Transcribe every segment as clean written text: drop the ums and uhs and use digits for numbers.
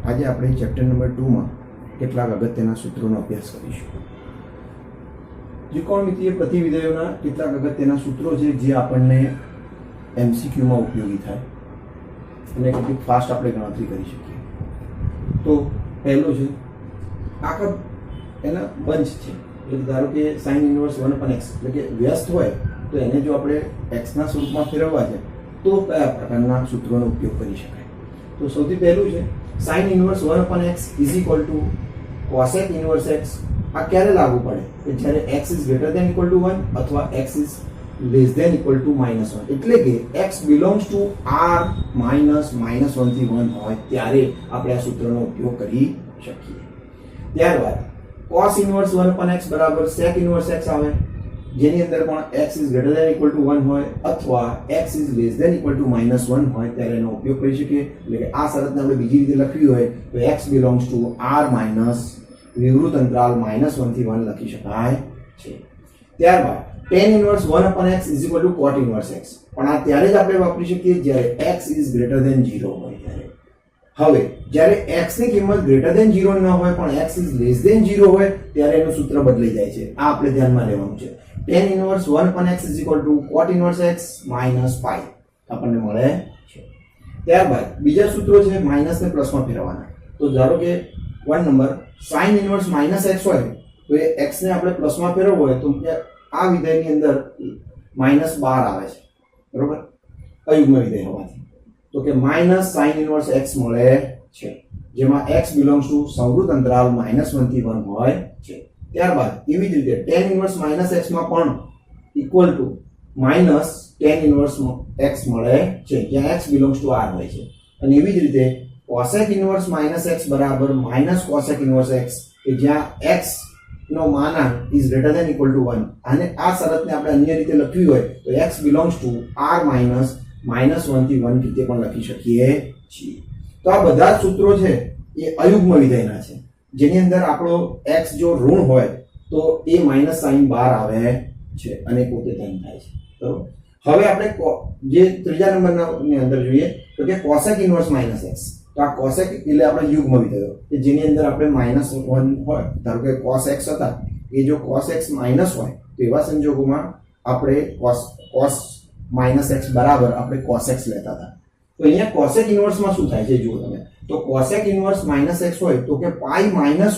આજે આપણે chapter number 2 માં કેટલાક અગત્યના સૂત્રોનો અભ્યાસ કરીશું. ત્રિકોણમિતિય પ્રતિવિધેયોના કેટલાક અગત્યના સૂત્રો છે જે આપણને MCQ માં ઉપયોગી થાય અને કેટલીક ફાસ્ટ આપણે ગણતરી કરી શકીએ. તો પહેલો છે આખા એના બંચ છે, એટલે ધારો કે sin ઇન્વર્સ 1/x એટલે કે વ્યસ્ત હોય તો એને જો આપણે x ના સ્વરૂપમાં ફેરવવા છે તો કયા પ્રકારના સૂત્રોનો ઉપયોગ કરી શકાય. તો સૌથી પહેલું છે sin inverse 1/x cosec inverse x. આ ક્યારે લાગુ પડે કે જ્યારે x is greater than equal to 1 અથવા x is less than equal to -1, એટલે કે x belongs to r -1 થી 1 હોય ત્યારે આપણે આ સૂત્રનો ઉપયોગ કરી શકીએ. ત્યારબાદ cos ઇન્વર્સ 1/x બરાબર sec ઇન્વર્સ x આવે, જેની અંદર પણ x is greater than equal to 1 હોય અથવા x is less than equal to -1 હોય ત્યારે એનો ઉપયોગ કરી શકીએ. એટલે કે આ શરતને આપણે બીજી રીતે લખવી હોય તો x belongs to r વિવૃત અંતરાલ -1 થી 1 લખી શકાય છે. ત્યારબાદ tan inverse 1/x cot inverse x, પણ આ ત્યારે જ આપણે વાપરી શકીએ જ્યારે x is greater than 0 હોય ત્યારે. હવે જ્યારે x ની કિંમત greater than 0 ન હોય પણ x is less than 0 હોય ત્યારે એનું સૂત્ર બદલાઈ જાય છે. આ આપણે ધ્યાનમાં લેવાનું છે. tan inverse 1/x cot inverse x - pi આપણને મળે છે. ત્યારબાદ બીજા સૂત્રો છે માઈનસ ને પ્લસમાં ફેરવવાના. તો ધારો કે 1 નંબર sin ઇન્વર્સ -x હોય તો એ x ને આપણે પ્લસમાં ફેરવવો હોય તો આ વિધેયની અંદર -12 આવે છે, બરોબર, અયુગ્મ વિધેય હોવાથી. તો કે sin ઇન્વર્સ x મળે છે, જેમાં x belongs to સંવૃત અંતરાલ -1 થી 1 હોય છે. ત્યારબાદ એવી જ રીતે tan ઇન્વર્સ -x માં પણ equal to tan inverse x મળે છે, જ્યાં x belongs to r હોય છે. અને એવી જ રીતે cosec ઇન્વર્સ -x બરાબર cosec ઇન્વર્સ x કે જ્યાં x no માનાંક is greater than equal to 1, અને આ શરતને આપણે અન્ય રીતે લખવી હોય તો x belongs to r -1 થી 1 રીતે પણ લખી શકીએ છીએ. તો આ બધા સૂત્રો છે એ અયુગ્મ વિધેયના છે, જેની અંદર આપણો x જો ઋણ હોય તો એ sin 12 આવે છે અને પોતે ધન થાય છે, બરોબર. હવે આપણે જે ત્રીજા નંબરની અંદર જોઈએ તો કે cosec ઇન્વર્સ -x. તો આ cosec એટલે આપણે યુગ્મ વિધેયો કે જેની અંદર આપણે -1 હોય, ધારો કે cos x હતા એ જો cos x માઈનસ હોય તો એવા સંજોગોમાં આપણે cos -x બરાબર આપણે cos x લેતા હતા. તો અહીંયા cosec ઇન્વર્સમાં શું થાય છે જુઓ તમે. તો cosec ઇન્વર્સ -x હોય તો કે pi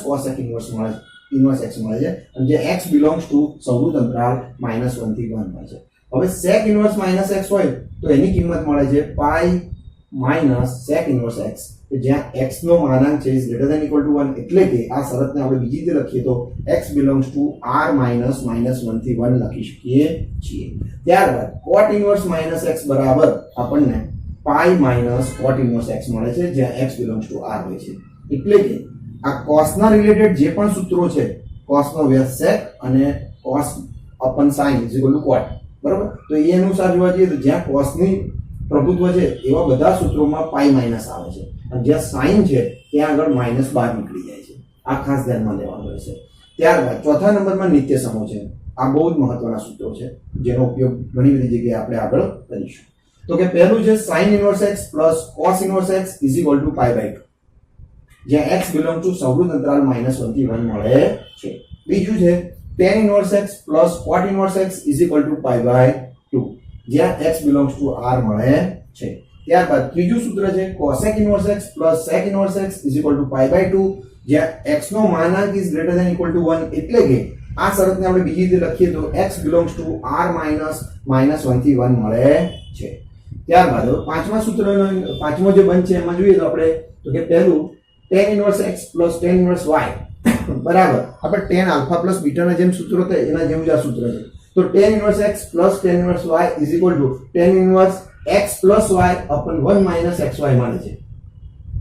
cosec ઇન્વર્સ x મળે છે, અને જે x belongs to સંવૃત અંતરાલ -1 થી 1 હોય છે. હવે sec ઇન્વર્સ -x હોય તો એની કિંમત મળે છે pi sec ઇન્વર્સ x, કે જ્યાં x નો માનાંક છે is greater than equal to 1, એટલે કે આ શરતને આપણે બીજી રીતે લખીએ તો x belongs to r -1 થી 1 લખી શકીએ છીએ. ત્યારબાદ cot ઇન્વર્સ -x બરાબર આપણને pi cot ઇન્વર્સ x મળે છે, જ્યાં x belongs to r હોય છે. એટલે કે આ cos ના રિલેટેડ જે પણ સૂત્રો છે, cos નો વ્યસ્ત sec અને cos sin cot, બરાબર. તો એ અનુસાર જોવા જઈએ તો જ્યાં cos ની પ્રભુત્વ છે એવા બધા સૂત્રોમાં pi માઈનસ આવે છે, અને જ્યાં sin છે ત્યાં આગળ -12 નીકળી જાય છે. આ ખાસ ધ્યાનમાં લેવાનું રહેશે. ત્યારબાદ ચોથા નંબરમાં નિત્ય સમૂહ છે. આ બહુ જ મહત્વના સૂત્રો છે જેનો ઉપયોગ ઘણી બધી જગ્યાએ આપણે આગળ કરીશું. તો કે પહેલું છે sin inverse x cos inverse x pi/2, જ્યાં x belongs to સંવૃત અંતરાલ -1 થી 1 મળે છે. બીજું છે tan inverse x cot inverse x pi/2, જ્યાં x belongs to r મળે છે. ત્યારબાદ ત્રીજું સૂત્ર છે cosec inverse x sec inverse x pi/2, જ્યાં x no માનાંક is greater than equal to 1, એટલે કે આ શરતને આપણે બીજી રીતે લખીએ તો x belongs to r -1 થી 1 મળે છે. ત્યારબાદ પાંચમા સૂત્રનો પાંચમો જે બંધ છે એમાં જોઈએ તો આપણે તો કે પહેલું tan inverse x tan inverse y બરાબર આપણે tan આલ્ફા પ્લસ બીટા ના જેમ સૂત્રો હતા એના જેમ જ આ સૂત્ર છે. તો tan inverse x tan inverse y tan inverse x y upon 1 xy મળે છે.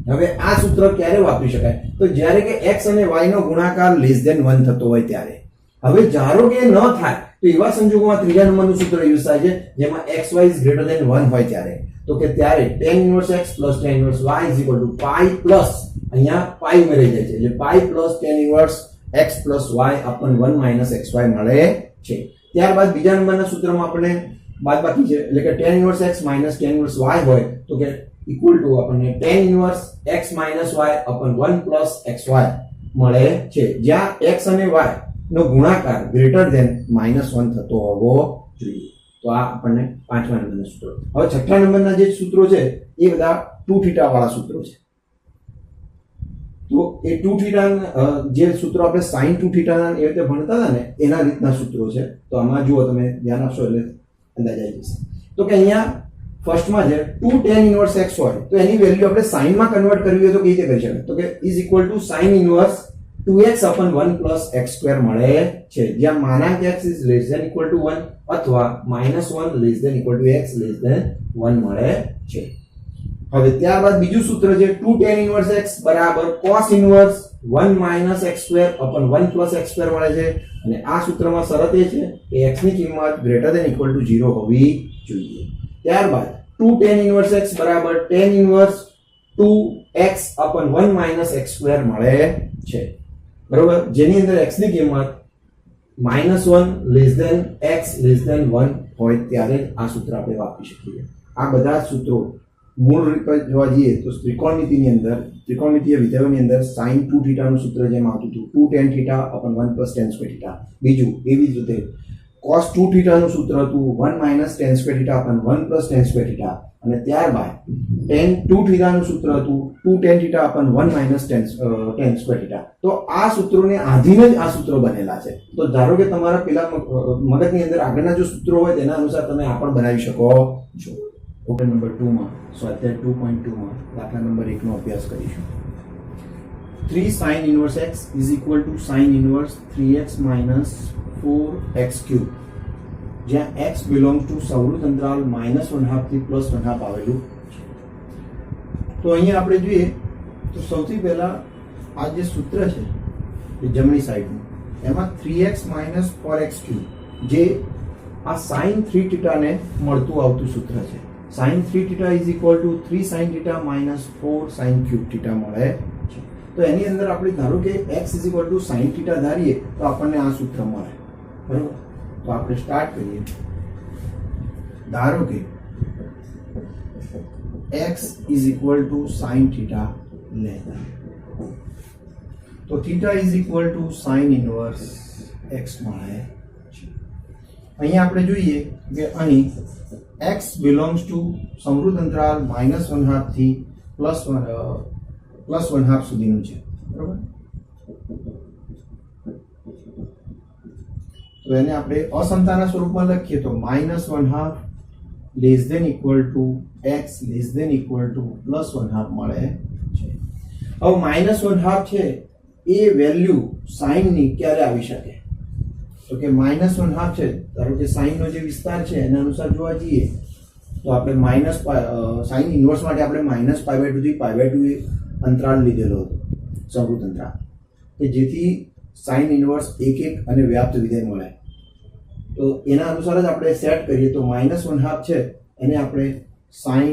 હવે આ સૂત્ર ક્યારે વાપરી શકાય તો જ્યારે કે x અને y નો ગુણાકાર <1 થતો હોય ત્યારે. હવે ધારો કે ન થાય તો એવા સંજોગોમાં ત્રીજા નંબરનું સૂત્ર યુઝ થાય છે જેમાં xy is greater than 1 હોય ત્યારે. તો કે ત્યારે tan inverse x tan inverse y pi plus અહીંયા pi ઉમેરાઈ જાય છે, એટલે pi tan inverse x y upon 1 xy મળે છે. ત્યારબાદ બીજા નંબરના સૂત્રમાં આપણે બાદબાકી છે, એટલે કે tan inverse x tan inverse y હોય તો કે ઇક્વલ ટુ આપણને tan inverse x minus y અપન 1 plus xy મળે છે, જ્યાં x અને y નો ગુણાકાર ગ્રેટર ધેન -1 થતો હોવો જોઈએ. તો આ આપણને 5મા નંબરના સૂત્રો. હવે 6થા નંબરના જે સૂત્રો છે એ બધા 2θ વાળા સૂત્રો છે. તો એ 2θ જે સૂત્રો આપણે sin 2θ ના એ રીતે ભણતા હતા ને એના રીતના સૂત્રો છે. તો આમાં જુઓ તમે ધ્યાન આપશો એટલે અંદાજ આવી જશે. તો કે અહીંયા ફર્સ્ટમાં છે 2 tan ઇન્વર્સ x હોય તો એની વેલ્યુ આપણે sin માં કન્વર્ટ કરવી હોય તો કઈ રીતે કરી શકાય? તો કે is equal to sin inverse 2x upon 1 plus x square મળે છે, જ્યાં માનાંક x is less than equal to 1 અથવા -1 less than equal to x less than 1 મળે છે. હવે ત્યારબાદ બીજું સૂત્ર છે 2 tan inverse x બરાબર cos inverse 1 minus x square upon 1 plus x square મળે છે, અને આ સૂત્રમાં શરત એ છે કે x ની કિંમત greater than equal to 0 હોવી જોઈએ. ત્યારબાદ 2 tan inverse x બરાબર tan inverse 2x upon 1 minus x square મળે છે, બરોબર, જેની અંદર x ની કિંમત -1 less than x less than 1 હોય ત્યારે આ સૂત્ર આપણે વાપરી શકીએ. આ બધા સૂત્રો મૂળ રીતે જોવા જઈએ તો ત્રિકોણમિતિની અંદર ત્રિકોણમિતિય વિધેયોની અંદર sin 2θ નું સૂત્ર જેમ આવતું હતું 2 tan θ upon 1 plus tan square θ. બીજું એવી જ રીતે cos 2θ નું સૂત્ર હતું 1 minus tan square θ upon 1 plus tan square θ, અને ત્યારબાદ tan 2θ નું સૂત્ર હતું 2 tan θ upon 1 minus tan square θ. તો આ સૂત્રોને આધીન જ આ સૂત્રો બનેલા છે. તો ધારો કે તમારા પેલા મગજની અંદર આગળના જો સૂત્રો હોય તેના અનુસાર તમે આ પણ બનાવી શકો છો. ઓકે, નંબર 2 માં સ્વાધ્યાય 2.2 માં દાખલા નંબર 1 નો અભ્યાસ કરીશું. 3 sin inverse x is equal to sin inverse 3x minus 4x cube, જ્યાં x belongs to સૌરુત અંતરાલ -1/2 થી +1/2 આવેલું છે. તો અહીંયા આપણે જોઈએ તો સૌથી પહેલા આ જે સૂત્ર છે એ જમણી સાઈડનું એમાં 3x minus 4x cube જે આ sin 3θ ને મળતું આવતું સૂત્ર છે. sin 3θ is equal to 3 sin θ minus 4 sin cube θ મળે છે. તો એની અંદર આપણે ધારો કે x is equal to sin θ ધારીએ તો આપણને આ સૂત્ર મળે, બરોબર. તો આપણે સ્ટાર્ટ કરીએ. ધારો કે x is equal to sin θ લેતા, તો θ is equal to sin inverse x મળે છે. અહીંયા આપણે જોઈએ કે અહીં x belongs to સમૃદ્ધ અંતરાલ -1/2 થી +1/2 સુધીનું છે, બરોબર. તો એને આપણે અસમતાના સ્વરૂપમાં લખીએ તો -1/2 less than equal to x less than equal to +1/2 મળે છે. હવે -1/2 છે એ વેલ્યુ sin ની ક્યારે આવી શકે? તો કે -1/2 છે, ધારો કે sin નો જે વિસ્તાર છે એના અનુસાર જોવા જઈએ તો આપણે sin ઇન્વર્સ માટે આપણે -π/2 થી π/2 અંતરાળ લીધેલો હતો, સમૃદ્ધ અંતરાળ, કે જેથી sin ઇન્વર્સ 1 અને વ્યાપ્ત વિધેય મળે. તો એના અનુસાર જ આપણે સેટ કરીએ તો -1/2 છે એને આપણે sin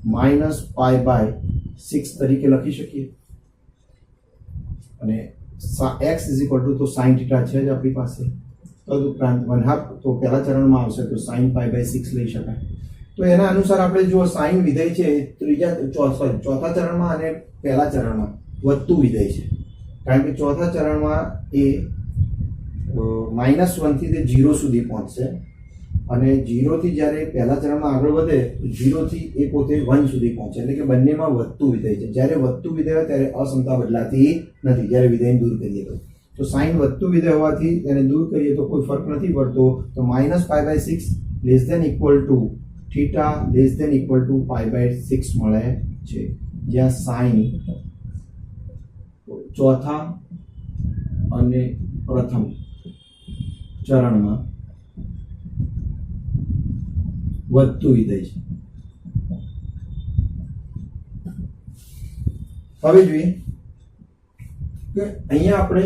-π/6 તરીકે લખી શકીએ, અને x is equal to તો sin θ છે જ આપણી પાસે. તદુપરાંત 1/2 તો પહેલા ચરણમાં આવશે તો sin π/6 લઈ શકાય. તો એના અનુસાર આપણે જો sin વિધેય છે ચોથા ચરણમાં અને પહેલા ચરણમાં વધતું વિધેય છે, કારણ કે ચોથા ચરણમાં એ -1 થી તે 0 સુધી પહોંચશે, અને 0 થી જ્યારે પહેલા ચરણમાં આગળ વધે તો 0 થી એ પોતે 1 સુધી પહોંચે, એટલે કે બંનેમાં વધતું વિધેય છે. જ્યારે વધતું વિધેય હોય ત્યારે અસમતા બદલાતી નથી, જ્યારે વિધેયને દૂર કરીએ તો sin વધતું વિધેય હોવાથી તેને દૂર કરીએ તો કોઈ ફરક નથી પડતો. તો -π/6 less than equal to θ less than equal to π/6 મળે છે, જ્યાં sin ચોથા અને પ્રથમ ચરણમાં વધતું વિધેય છે. હવે જોઈએ કે અહીંયા આપણે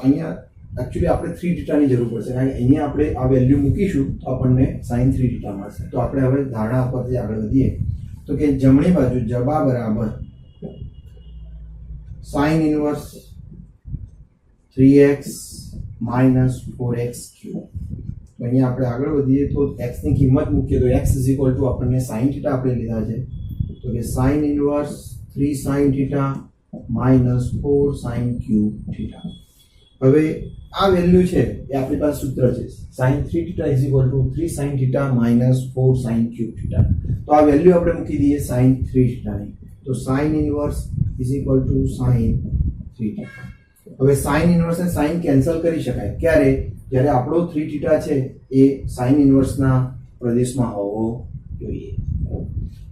અહીંયા એકચ્યુઅલી આપણે 3θ ની જરૂર પડશે, કારણ કે અહીંયા આપણે આ વેલ્યુ મૂકીશું તો આપણને sin 3θ મળશે. તો આપણે હવે ધારણા પરથી આગળ વધીએ તો કે જમણી બાજુ જબા બરાબર sin inverse 3x minus 4x cube તો અહીંયા આપણે આગળ વધીએ તો x ની કિંમત મૂકીએ તો x આપણને sin θ આપણે લીધા છે તો કે sin inverse 3 sin θ minus 4 sin cube θ. હવે આ વેલ્યુ છે એ આપણી પાસે સૂત્ર છે sin 3θ 3 sin θ minus 4 sin cube θ. તો આ વેલ્યુ આપણે મૂકી દઈએ sin 3θ ની તો sin ઇન્વર્સ sin 3θ. હવે sin ઇન્વર્સ અને sin કેન્સલ કરી શકાય ક્યારે જ્યારે આપણો 3θ છે એ sin ઇન્વર્સના પ્રદેશમાં હોવો જોઈએ.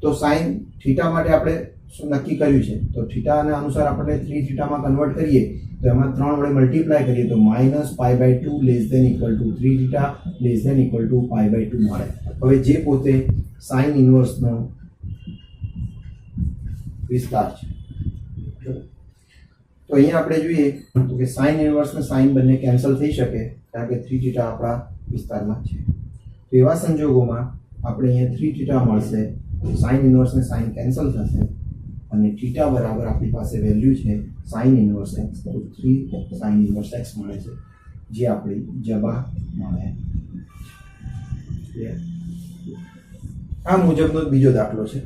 તો sin θ માટે આપણે શું નક્કી કર્યું છે તો થીટાના અનુસાર આપણે 3θ માં કન્વર્ટ કરીએ તો એમાં 3 વડે મલ્ટીપ્લાય કરીએ તો -π/2 <= 3θ <= π/2 મળે. હવે જે પોતે sin ઇન્વર્સનો વિસ્તાર છે તો અહીંયા આપણે જોઈએ તો કે sin ઇન્વર્સ ને sin બંને કેન્સલ થઈ શકે કારણ કે 3θ આપણા વિસ્તારમાં છે. તો એવા સંજોગોમાં આપણે અહીંયા 3θ મળશે sin ઇન્વર્સ ને sin કેન્સલ થશે અને θ બરાબર આપણી પાસે વેલ્યુ છે sin ઇન્વર્સ x તો 3 sin ઇન્વર્સ x મળે છે જે આપણી જવાબ મળે. આ મુજબનો બીજો દાખલો છે.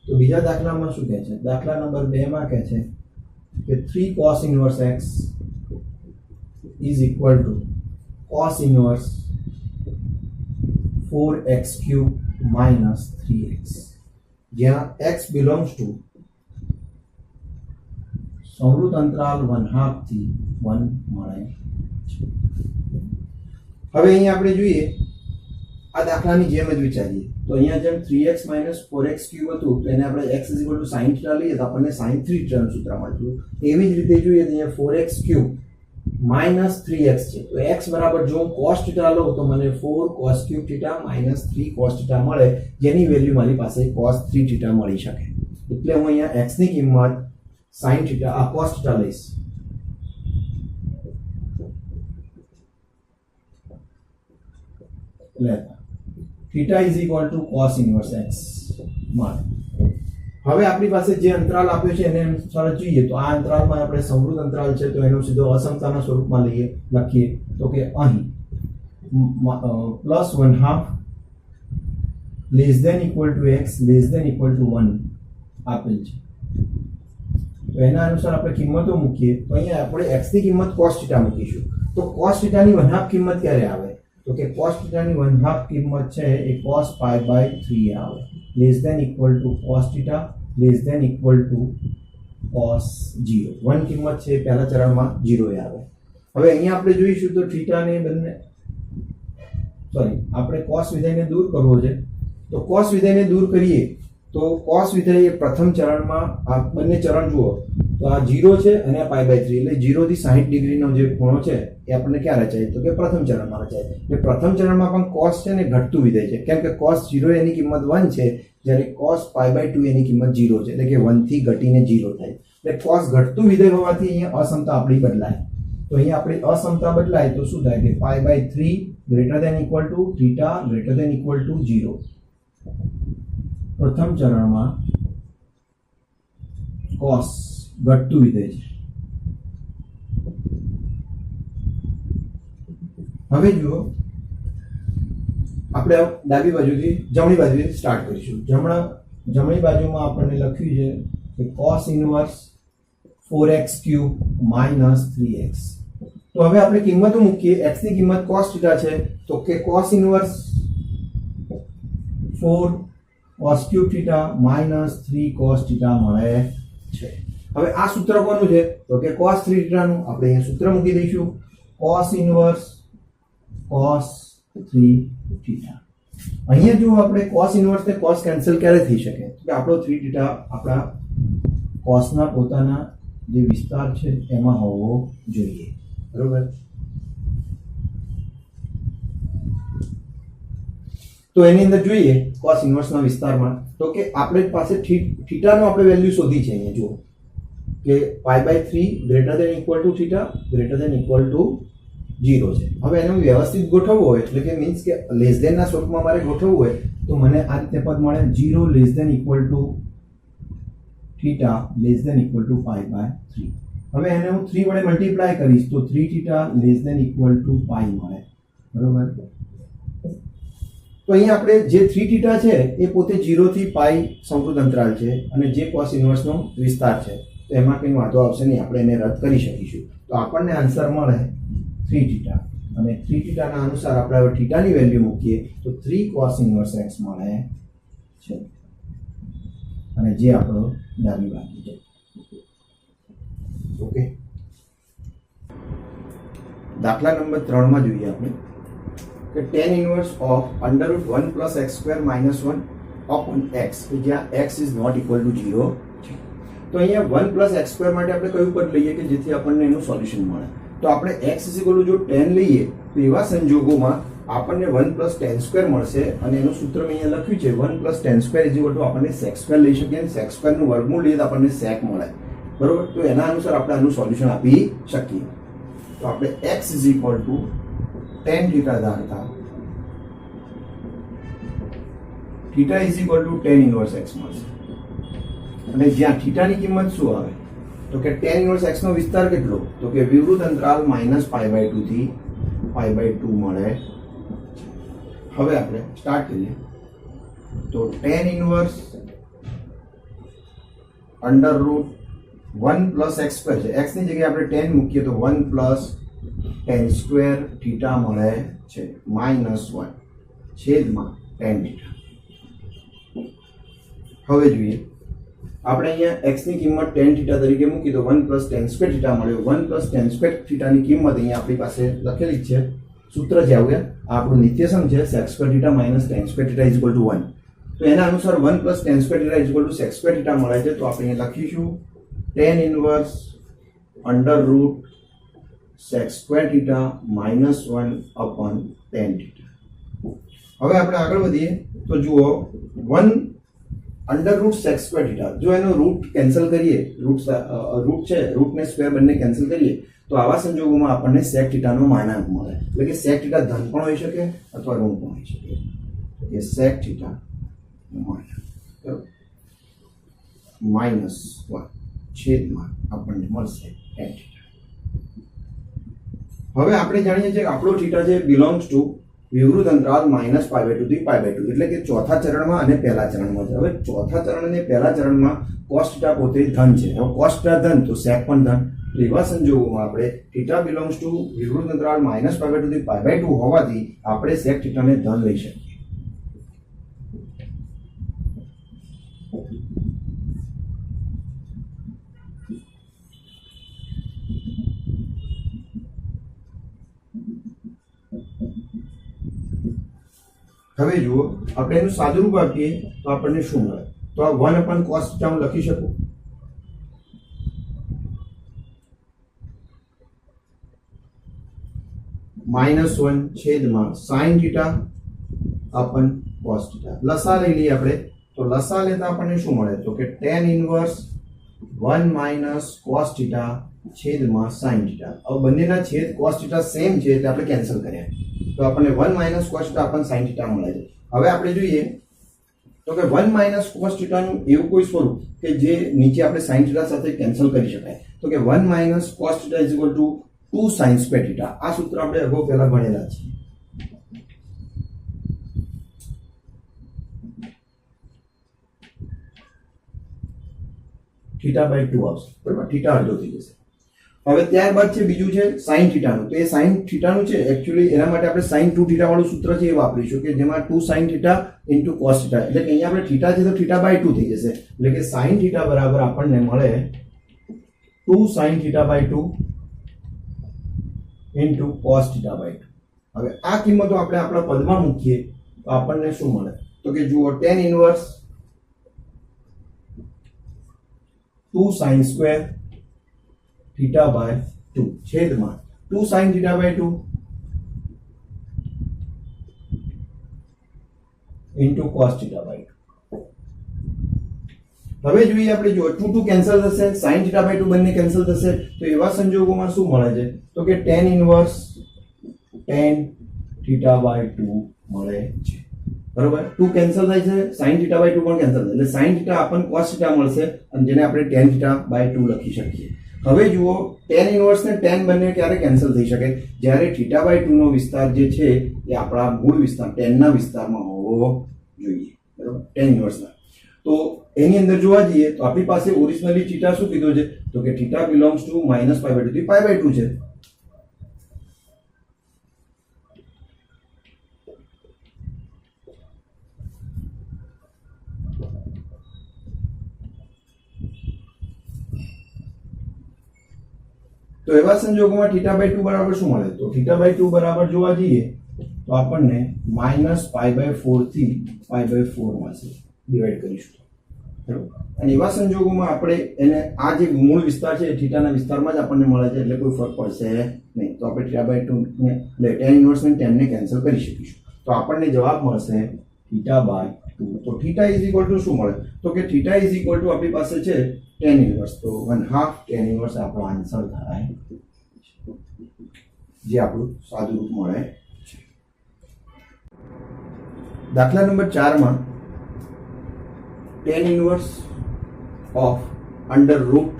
તો બીજા દાખલામાં શું કહે છે દાખલા નંબર 2 માં કહે છે કે 3 cos inverse x is equal to cos inverse 4x³ minus 3x જ્યાં x belongs to સંવૃત અંતરાલ 1/2 થી 1 મળે છે. હવે અહીંયા આપણે જોઈએ આ દાખલાની જેમ જ વિચારીએ તો અહીંયા જેમ 3x - 4x³ હતું તો એને આપણે x sin θ લઈએ તો આપણને sin 3θ નું સૂત્ર મળતું. એવી જ રીતે જોઈએ તો અહીંયા 4x³ minus 3x છે તો x બરાબર જો હું cos θ લઉં તો મને 4 cos³ θ minus 3 cos θ મળે જેની વેલ્યુ મારી પાસે cos 3θ મળી શકે. એટલે હું અહીંયા x ની કિંમત sin θ cos θ લઈશ. લેતા θ = cos inverse x મળે. હવે આપણી પાસે જે અંતરાલ આપ્યો છે એને અનુસાર જોઈએ તો આ અંતરાલમાં આપણે સંવૃત અંતરાલ છે તો એનો સીધો અસમતાના સ્વરૂપમાં લખીએ તો કે અહીં +1/2 <= x <= 1 આપેલ છે. તો એના અનુસાર આપણે કિંમતો મૂકીએ તો અહીંયા આપણે x ની કિંમત cos θ મૂકીશું. તો cos θ ની 1/2 કિંમત ક્યારે આવે તો કે cos θ ની 1/2 કિંમત છે એ cos π/3 આવે <= cos θ <= cos 0. 1 કિંમત છે પહેલા ચરણમાં 0 આવે. હવે અહીંયા આપણે જોઈશું તો θ ને બંને આપણે cos વિધેયને દૂર કરવો છે તો cos વિધેયને દૂર કરીએ તો cos વિધેય પ્રથમ ચરણમાં આ બંને ચરણ જુઓ તો આ 0 છે અને આ π/3 એટલે 0 થી 60 ડિગ્રીનો જે ખૂણો છે એ આપણને ક્યાં રચાય તો કે પ્રથમ ચરણમાં રચાય. એટલે પ્રથમ ચરણમાં પણ cos છે ને ઘટતું વિધેય છે કેમ કે cos 0 એની કિંમત 1 છે જ્યારે cos π/2 એની કિંમત 0 છે એટલે કે 1 થી ઘટીને 0 થાય. એટલે cos ઘટતું વિધેય હોવાથી અહીંયા અસમતા આપણી બદલાય. તો અહીંયા આપણી અસમતા બદલાય તો શું થાય કે π/3 > θ > 0. પ્રથમ ચરણમાં cos ઘટતું વિધેય છે. હવે જુઓ આપણે ડાબી બાજુથી જમણી બાજુથી સ્ટાર્ટ કરીશું. જમણી બાજુમાં આપણને લખ્યું છે કે cos inverse 4x³ minus 3x. તો હવે આપણે કિંમતો મૂકીએ. x ની કિંમત cos θ છે તો કે cos inverse 4 cos³ θ minus 3 cos θ મળે છે. હવે આ સૂત્ર કોનું છે તો કે cos 3θ નું આપણે અહીંયા સૂત્ર મૂકી દઈશું cos ઇન્વર્સ cos 3θ. અહીંયા જો આપણે cos ઇન્વર્સ ને cos કેન્સલ ક્યારે થઈ શકે તો કે આપણો 3θ આપણા cosના પોતાના જે વિસ્તાર છે એમાં હોવો જોઈએ. બરોબર. તો એની અંદર જોઈએ cos ઇન્વર્સના વિસ્તારમાં તો કે આપણી પાસે થીટાનો આપણે વેલ્યુ શોધી છે. અહીંયા જુઓ કે π/3 <= θ > 0 છે. હવે એને વ્યવસ્થિત ગોઠવવો હોય એટલે કે મીન્સ કે લેસ ધેન ના સ્વરૂપમાં મારે ગોઠવવું હોય તો મને આ રીતે પદ મળે 0 <= θ <= π/3. હવે એને હું 3 વડે મલ્ટીપ્લાય કરીશ તો 3θ <= π મળે. બરોબર. તો અહીંયા આપણે જે 3 થીટા છે એ પોતે 0 થી પાઈ સંકૃત અંતરાલ છે અને જે કોસ ઇન્વર્સનો વિસ્તાર છે તો એમાં કંઈ વાંધો આવશે નહીં, આપણે એને રદ કરી શકીશું. તો આપણને આન્સર મળે 3 થીટા અને 3 થીટાના અનુસાર આપણે હવે થીટાની વેલ્યુ મૂકીએ તો 3 કોસ ઇન્વર્સ x મળે છે અને જે આપણો ડાબી બાજુ છે. ઓકે, દાખલા નંબર 3 માં જોઈએ આપણે કે tan inverse of √1 + x² - 1 upon x, જ્યાં x is not equal to 0 છે. તો અહીંયા 1 + x² માટે આપણે કયું પદ લઈએ કે જેથી આપણને એનું સોલ્યુશન મળે? તો આપણે x = જો tan લઈએ તો એવા સંજોગોમાં આપણને 1 + tan² મળશે અને એનું સૂત્ર મેં અહીંયા લખ્યું છે 1 + tan² = આપણને sec² લઈ શકીએ અને sec² નું વર્ગમૂળ લઈએ તો આપણને sec મળે, બરોબર? તો એના અનુસાર આપણે આનું સોલ્યુશન આપી શકીએ. તો આપણે x = tan થીટા ધારતા થીટા tan ઇન્વર્સ x મળશે અને જ્યાં થીટાની કિંમત શું આવે તો કે tan ઇન્વર્સ x નો વિસ્તાર કેટલો? તો કે વિવૃત અંતરાલ -π/2 થી π/2 મળે. હવે આપણે સ્ટાર્ટ કરીએ. તો tan ઇન્વર્સ √1 + x² છે, x ની જગ્યાએ આપણે tan મૂકીએ તો 1 + tan² થીટા મળે છે -1 છેદમાં tan થીટા. હવે જોઈએ આપણે અહીંયા x ની કિંમત tan થીટા તરીકે મૂકી તો 1 + tan² થીટા મળ્યો. 1 + tan² થીટાની કિંમત અહીંયા આપણી પાસે લખેલી છે, સૂત્ર છે આવું, આપણું નિત્યસમ છે sec² થીટા - tan² થીટા = 1. તો એના અનુસાર 1 + tan² થીટા = sec² થીટા મળે છે. તો આપણે અહીંયા લખીશું tan inverse √sec² theta -1 upon tan theta. હવે આપણે આગળ વધીએ તો જુઓ 1 √sec² થીટા, જો એનો રૂટ કેન્સલ કરીએ, રૂટ છે, રૂટને સ્ક્વેર બંને કેન્સલ કરીએ તો આવા સંજોગોમાં આપણને sec થીટાનો માનાંક મળે. એટલે કે sec થીટા ધન પણ હોઈ શકે અથવા ઋણ પણ હોઈ શકે. એ sec થીટા -1 છેદમાં આપણને મળશે tan થીટા. હવે આપણે જાણીએ છીએ કે આપણો થીટા છે બિલોંગ્સ ટુ વિવૃત અંતરાલ -π/2 થી π/2, એટલે કે ચોથા ચરણમાં અને પહેલા ચરણમાં છે. હવે ચોથા ચરણ અને પહેલા ચરણમાં cos થીટા પોતે ધન છે. હવે cos થીટા ધન તો sec પણ ધન. તો એવા સંજોગોમાં આપણે થીટા બિલોંગ્સ ટુ વિવૃત અંતરાલ -π/2 થી π/2 હોવાથી આપણે sec થીટાને ધન લઈ શકીએ. હવે જુઓ આપણે એનું સાદુરૂપ આપીએ તો આપણને શું મળે? તો આ 1 cos θ હું લખી શકું -1 છેદમાં sin θ cos θ. લસા લઈ લઈએ આપણે તો લસા લેતા આપણને શું મળે? તો કે tan ઇન્વર્સ 1 - cos θ છેદમાં sin θ. હવે બંનેના છેદ cos θ સેમ છે એટલે આપણે કેન્સલ કર્યા તો આપણને 1 - cos θ sin θ મળે છે. હવે આપણે જોઈએ તો કે 1 - cos θ નું એવું કોઈ સ્વરૂપ કે જે નીચે આપણે sin θ સાથે કેન્સલ કરી શકાય. તો કે 1 - cos θ = 2 sin² θ. આ સૂત્ર આપણે અગાઉ પહેલા ભણેલા છે. θ/2 આવશે, બરાબર? θ અડધો થઈ જશે. હવે ત્યારબાદ છે બીજું છે sin θ નું. તો એ sin θ નું છે એકચ્યુઅલી એના માટે આપણે sin 2θ વાળું સૂત્ર છે એ વાપરીશું કે જેમાં 2 sin θ * cos θ, એટલે કે અહીંયા આપણે θ છે તો θ/2 થઈ જશે. એટલે કે sin θ બરાબર આપણને મળે 2 sin θ/2 * cos θ/2. હવે આ કિંમતો આપણે આપણા પદમાં મૂકીએ તો આપણને શું મળે? તો કે જુઓ tan ઇન્વર્સ 2 sin² θ/2 છેદમાં 2 sin θ/2 cos θ/2. હવે જોઈએ આપણે જો 2 કેન્સલ થશે, sin θ/2 બંને કેન્સલ થશે. તો એવા સંજોગોમાં શું મળે છે? તો કે tan ઇન્વર્સ tan θ/2 મળે છે, બરોબર? 2 કેન્સલ થાય છે, sin θ/2 પણ કેન્સલ થાય એટલે sin θ આપણને cos θ મળશે અને જેને આપણે tan θ/2 લખી શકીએ. હવે જુઓ tan ઇનવર્સ ને tan બંને ક્યારે કેન્સલ થઈ શકે? જ્યારે θ/2 નો વિસ્તાર જે છે એ આપણા મૂળ વિસ્તાર tan ના વિસ્તારમાં હોવો જોઈએ, બરાબર, tan ઇનવર્સના. તો એની અંદર જોવા જઈએ તો આપણી પાસે ઓરિજિનલી θ શું કીધો છે? તો કે θ બિલોંગ્સ ટુ -π/2 થી π/2 છે. તો એવા સંજોગોમાં θ/2 બરાબર શું મળે? તો θ/2 બરાબર જોવા જઈએ તો આપણને -π/4 થી π/4 મળશે, ડિવાઈડ કરીશું, બરાબર. અને એવા સંજોગોમાં આપણે એને આ જે મૂળ વિસ્તાર છે એ θના વિસ્તારમાં જ આપણને મળે છે, એટલે કોઈ ફરક પડશે નહીં. તો આપણે θ/2 ને એટલે tan ઇનવર્સ ને tan ને કેન્સલ કરી શકીશું. તો આપણને જવાબ મળશે θ/2. તો θ શું મળે? તો કે θ આપણી પાસે છે tan ઇનવર્સ, તો 1/2 tan ઇનવર્સ આપણો આન્સર થાય, જે આપણું સાદું રૂપ મળે છે. દાખલા નંબર 4 માં tan inverse of under root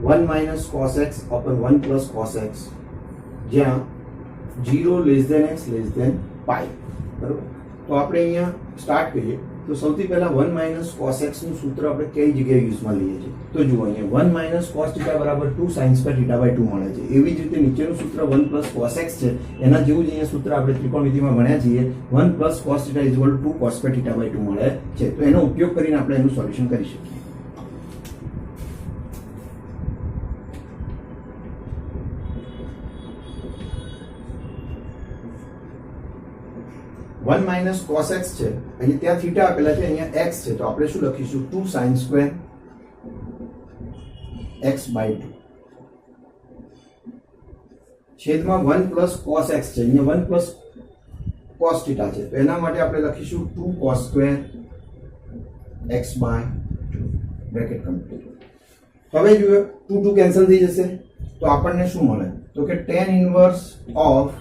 1 - cos x upon 1 plus cos x, જ્યાં 0 x π, બરોબર. તો આપણે અહીંયા સ્ટાર્ટ કરીએ તો સૌથી પહેલા 1 - cos x નું સૂત્ર આપણે કઈ જગ્યાએ યુઝમાં લઈએ છીએ? તો જુઓ અહીંયા 1 - cos θ બરાબર 2 sin square θ/2 મળે છે. એવી જ રીતે નીચેનું સૂત્ર 1 plus cos x છે, એના જેવું જ અહીંયા સૂત્ર આપણે ત્રિકોણમિતિમાં ભણ્યા છીએ, 1 plus cos θ = 2 cos square θ/2 મળે છે. તો એનો ઉપયોગ કરીને આપણે એનું સોલ્યુશન કરી શકીએ. 1 - cos x છે, અહીં ત્યાં θ આપેલા છે, અહીંયા x છે, તો આપણે શું લખીશું? 2 sin square x/2 છેદમાં 1 plus cos x છે, અહીંયા 1 plus cos θ છે, તો એના માટે આપણે લખીશું 2 cos square x/2 bracket complete. હવે જુઓ 2 કેન્સલ થઈ જશે તો આપણને શું મળે? તો કે tan inverse of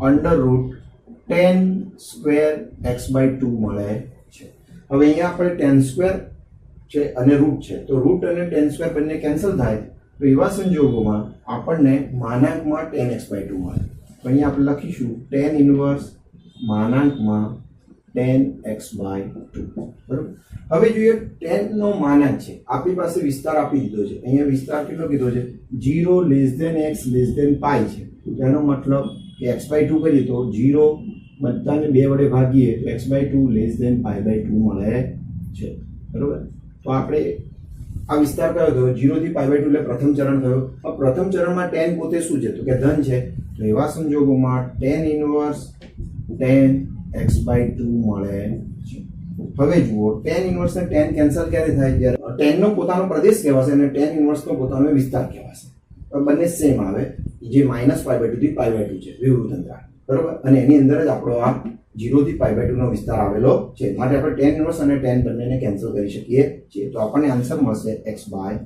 under route tan square x/2 મળે છે. હવે અહીંયા આપણે tan સ્ક્વેર છે અને રૂટ છે, તો રૂટ અને tan સ્ક્વેર બંને કેન્સલ થાય, તો એવા સંજોગોમાં આપણને માનાંકમાં tan x/2 મળે. તો અહીંયા આપણે લખીશું tan ઇનવર્સ માનાંકમાં tan x/2, બરાબર. હવે જોઈએ tan નો માનાંક છે, આપણી પાસે વિસ્તાર આપી દીધો છે, અહીંયા વિસ્તાર કેટલો કીધો છે? 0 x π છે. તેનો મતલબ કે x/2 કરીએ તો 0 બધાને 2 વડે ભાગીએ તો x/2 π/2 મળે છે, બરોબર. તો આપણે આ વિસ્તાર કયો થયો? 0 થી π/2 એટલે પ્રથમ ચરણ થયો. આ પ્રથમ ચરણમાં tan પોતે શું છે? તો કે ધન છે. તો એવા સંજોગોમાં tan ઇનવર્સ tan x/2 મળે છે. હવે જુઓ tan ઇનવર્સ ને tan કેન્સલ ક્યારે થાય? જ્યારે tan નો પોતાનો પ્રદેશ કહેવાશે અને tan ઇનવર્સ નો પોતાનો વિસ્તાર કહેવાશે. બંને સેમ આવે, જે -π/2 થી π/2 છે, વિવૃત અંતરાલ, બરોબર. અને એની અંદર જ આપણો આ 0 થી π/2 નો વિસ્તાર આવેલો છે, માટે આપણે tan ઇનવર્સ અને tan બંનેને કેન્સલ કરી શકીએ છીએ. તો આપણને આન્સર મળશે x/2.